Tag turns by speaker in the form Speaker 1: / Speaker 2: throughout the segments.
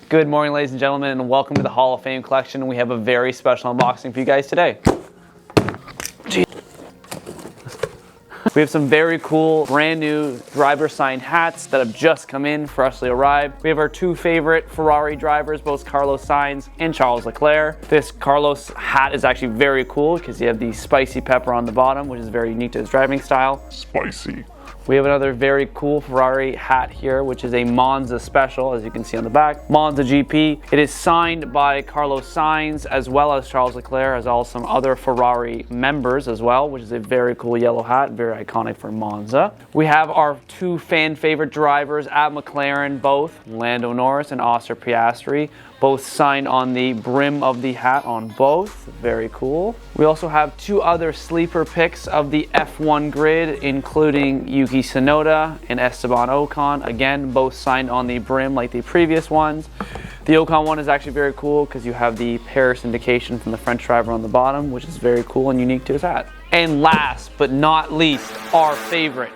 Speaker 1: Good morning, ladies and gentlemen, and welcome to the Hall of Fame collection. We have a very special unboxing for you guys today. We have some very cool, brand new driver signed hats that have just come in, freshly arrived. We have our two favorite Ferrari drivers, both Carlos Sainz and Charles Leclerc. This Carlos hat is actually very cool because you have the spicy pepper on the bottom, which is very unique to his driving style.
Speaker 2: Spicy.
Speaker 1: We have another very cool Ferrari hat here, which is a Monza special, as you can see on the back. Monza GP. It is signed by Carlos Sainz as well as Charles Leclerc, as well as some other Ferrari members as well, which is a very cool yellow hat, very iconic for Monza. We have our two fan favorite drivers at McLaren, both Lando Norris and Oscar Piastri, both signed on the brim of the hat on both. Very cool. We also have two other sleeper picks of the F1 grid, including Yuki Tsunoda and Esteban Ocon. Again, both signed on the brim like the previous ones. The Ocon one is actually very cool because you have the Paris indication from the French driver on the bottom, which is very cool and unique to his hat. And last but not least, our favorite,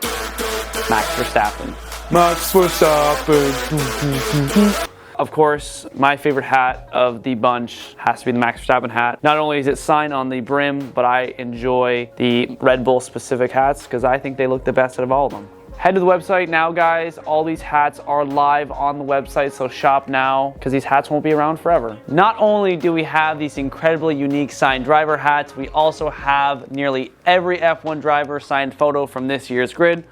Speaker 1: Max Verstappen.
Speaker 2: Max Verstappen.
Speaker 1: Of course, my favorite hat of the bunch has to be the Max Verstappen hat. Not only is it signed on the brim, but I enjoy the Red Bull specific hats because I think they look the best out of all of them. Head to the website now, guys. All these hats are live on the website, so shop now because these hats won't be around forever. Not only do we have these incredibly unique signed driver hats, we also have nearly every F1 driver signed photo from this year's grid.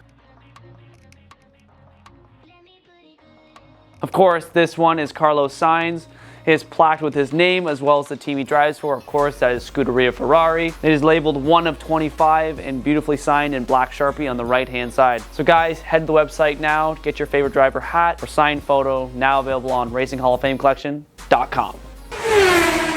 Speaker 1: Of course, this one is Carlos Sainz. It is plaqued with his name as well as the team he drives for. Of course, that is Scuderia Ferrari. It is labeled 1 of 25 and beautifully signed in black Sharpie on the right-hand side. So guys, head to the website now to get your favorite driver hat or signed photo, now available on RacingHallOfFameCollection.com.